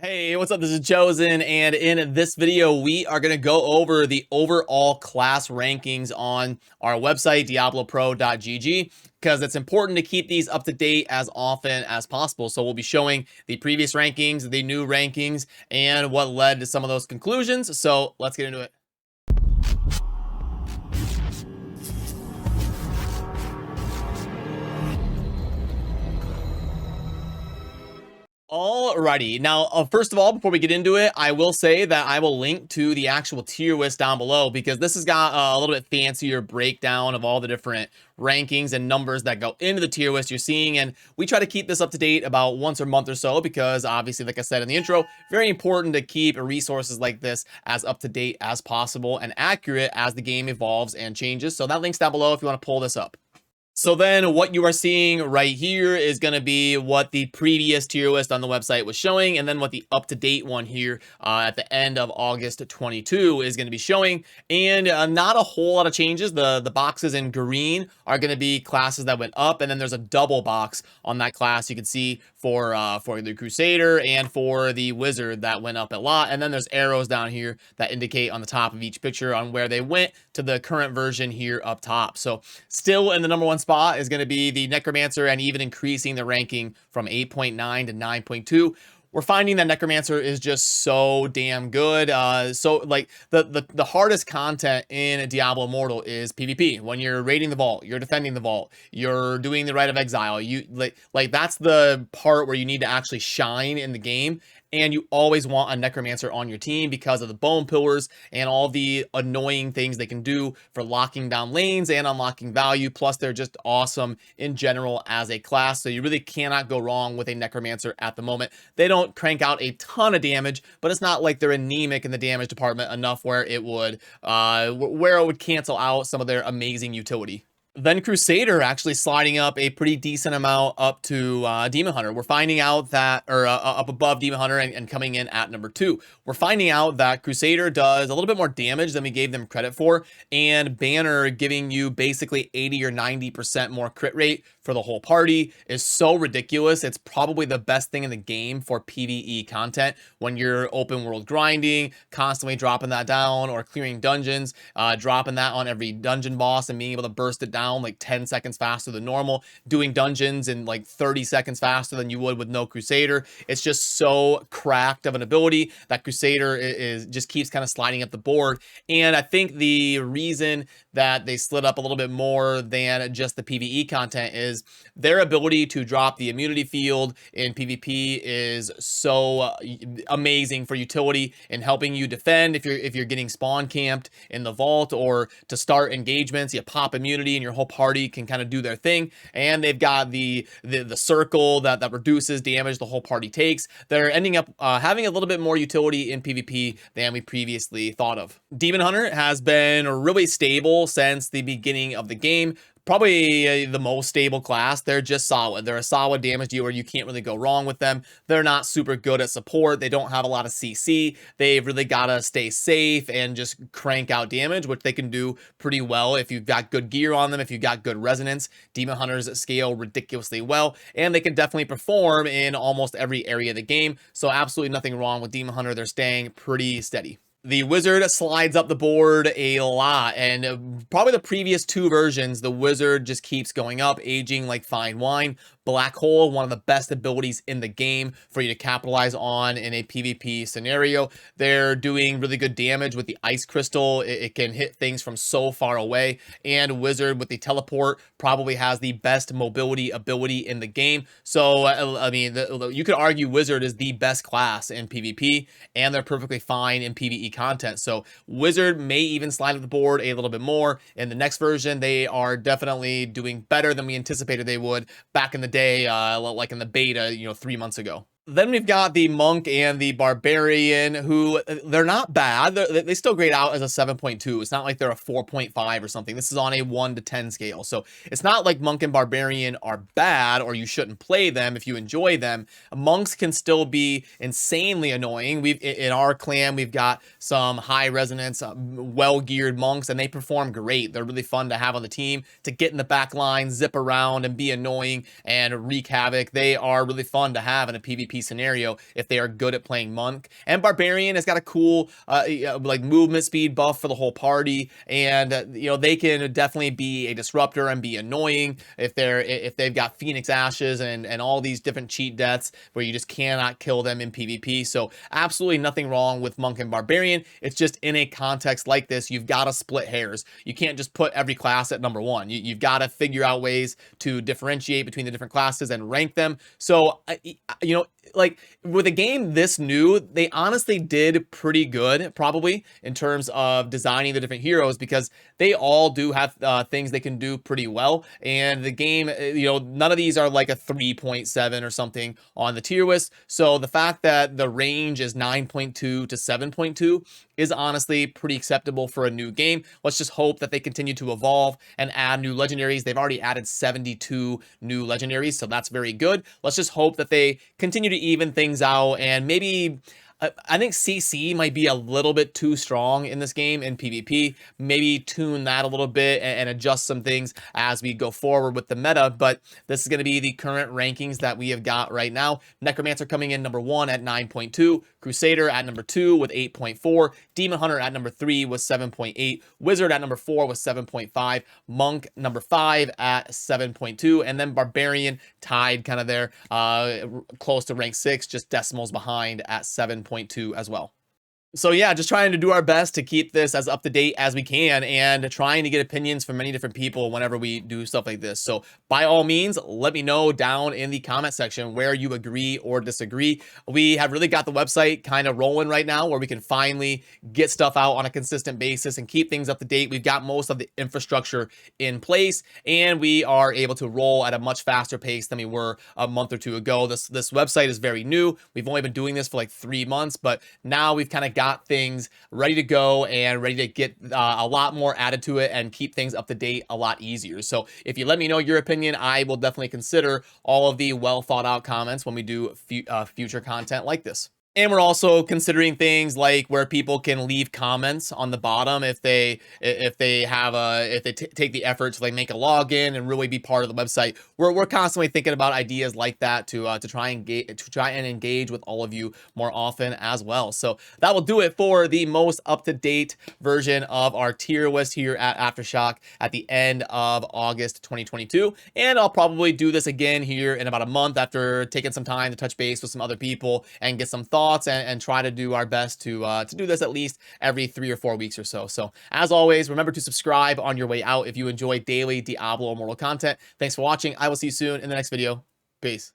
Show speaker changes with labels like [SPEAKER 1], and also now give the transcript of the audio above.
[SPEAKER 1] Hey, what's up? This is Chosen, and in this video, we are going to go over the overall class rankings on our website, diablopro.gg, because it's important to keep these up to date as often as possible. So we'll be showing the previous rankings, the new rankings, and what led to some of those conclusions. So let's get into it. Alrighty, now first of all, before we get into it, I will say that I will link to the actual tier list down below because this has got a little bit fancier breakdown of all the different rankings and numbers that go into the tier list you're seeing, and we try to keep this up to date about once a month or so because obviously, like I said in the intro, very important to keep resources like this as up to date as possible and accurate as the game evolves and changes. So that link's down below if you want to pull this up. So then what you are seeing right here is going to be what the previous tier list on the website was showing, and then what the up-to-date one here at the end of August 22 is going to be showing. And not a whole lot of changes. The boxes in green are going to be classes that went up, and then there's a double box on that class you can see for the Crusader and for the Wizard that went up a lot. And then there's arrows down here that indicate on the top of each picture on where they went to the current version here up top. So still in the number one spot is going to be the Necromancer, and even increasing the ranking from 8.9 to 9.2. We're finding that Necromancer is just so damn good. So like the hardest content in Diablo Immortal is PvP. When you're raiding the vault, you're defending the vault, you're doing the Rite of Exile. You like that's the part where you need to actually shine in the game. And you always want a Necromancer on your team because of the bone pillars and all the annoying things they can do for locking down lanes and unlocking value. Plus, they're just awesome in general as a class. So you really cannot go wrong with a Necromancer at the moment. They don't crank out a ton of damage, but it's not like they're anemic in the damage department enough where it would cancel out some of their amazing utility. Then Crusader actually sliding up a pretty decent amount up to Demon Hunter. We're finding out that, or up above Demon Hunter and coming in at number 2. We're finding out that Crusader does a little bit more damage than we gave them credit for, and Banner giving you basically 80 or 90% more crit rate for the whole party is so ridiculous. It's probably the best thing in the game for PvE content when you're open world grinding, constantly dropping that down, or clearing dungeons, dropping that on every dungeon boss and being able to burst it down like 10 seconds faster than normal, doing dungeons in like 30 seconds faster than you would with no Crusader. It's just so cracked of an ability that Crusader is just keeps kind of sliding up the board. And I think the reason that they slid up a little bit more than just the PvE content is their ability to drop the immunity field in PvP is so amazing for utility in helping you defend if you're getting spawn camped in the vault, or to start engagements. You pop immunity and your whole party can kind of do their thing. And they've got the circle that reduces damage the whole party takes. They're ending up having a little bit more utility in PvP than we previously thought of. Demon Hunter has been really stable since the beginning of the game. Probably the most stable class. They're just solid. They're a solid damage dealer. You can't really go wrong with them. They're not super good at support. They don't have a lot of CC. They've really got to stay safe and just crank out damage, which they can do pretty well if you've got good gear on them, if you've got good resonance. Demon Hunters scale ridiculously well, and they can definitely perform in almost every area of the game. So absolutely nothing wrong with Demon Hunter. They're staying pretty steady. The Wizard slides up the board a lot, and probably the previous 2 versions, the Wizard just keeps going up, aging like fine wine. Black Hole, one of the best abilities in the game for you to capitalize on in a PvP scenario. They're doing really good damage with the Ice Crystal. It can hit things from so far away. And Wizard with the Teleport probably has the best mobility ability in the game. So, I mean, you could argue Wizard is the best class in PvP, and they're perfectly fine in PvE content. So Wizard may even slide up the board a little bit more in the next version. They are definitely doing better than we anticipated they would back in the day, like in the beta, 3 months ago. Then we've got the Monk and the Barbarian, who they're not bad. They still grade out as a 7.2. It's not like they're a 4.5 or something. This is on a 1 to 10 scale. So it's not like Monk and Barbarian are bad or you shouldn't play them if you enjoy them. Monks can still be insanely annoying. In our clan, we've got some high resonance, well-geared monks, and they perform great. They're really fun to have on the team to get in the back line, zip around, and be annoying and wreak havoc. They are really fun to have in a PvP PvP scenario if they are good at playing Monk. And Barbarian has got a cool like movement speed buff for the whole party, and you know, they can definitely be a disruptor and be annoying if they've got Phoenix Ashes and all these different cheat deaths where you just cannot kill them in PvP. So absolutely nothing wrong with Monk and Barbarian. It's just in a context like this, you've got to split hairs. You can't just put every class at number one. You've got to figure out ways to differentiate between the different classes and rank them. So you know, like with a game this new, they honestly did pretty good probably in terms of designing the different heroes, because they all do have things they can do pretty well. And the game, you know, none of these are like a 3.7 or something on the tier list. So the fact that the range is 9.2 to 7.2 is honestly pretty acceptable for a new game. Let's just hope that they continue to evolve and add new legendaries. They've already added 72 new legendaries, so that's very good. Let's just hope that they continue to even things out, and maybe I think CC might be a little bit too strong in this game in PvP. Maybe tune that a little bit and adjust some things as we go forward with the meta. But this is going to be the current rankings that we have got right now. Necromancer coming in number 1 at 9.2. Crusader at number 2 with 8.4. Demon Hunter at number 3 with 7.8. Wizard at number 4 with 7.5. Monk number 5 at 7.2. And then Barbarian tied kind of there, close to rank 6, just decimals behind at 7.2 as well. So yeah, just trying to do our best to keep this as up to date as we can, and trying to get opinions from many different people whenever we do stuff like this. So by all means, let me know down in the comment section where you agree or disagree. We have really got the website kind of rolling right now, where we can finally get stuff out on a consistent basis and keep things up to date. We've got most of the infrastructure in place, and we are able to roll at a much faster pace than we were a month or two ago. This website is very new. We've only been doing this for like 3 months, but now we've kind of got things ready to go and ready to get a lot more added to it and keep things up to date a lot easier. So if you let me know your opinion, I will definitely consider all of the well thought out comments when we do future content like this. And we're also considering things like where people can leave comments on the bottom if they take the effort to like make a login and really be part of the website. We're constantly thinking about ideas like that to try and engage with all of you more often as well. So that will do it for the most up-to-date version of our tier list here at Aftershock at the end of August 2022. And I'll probably do this again here in about a month after taking some time to touch base with some other people and get some thoughts, and try to do our best to do this at least every 3 or 4 weeks or so. So as always, remember to subscribe on your way out if you enjoy daily Diablo Immortal content. Thanks for watching. I will see you soon in the next video. Peace.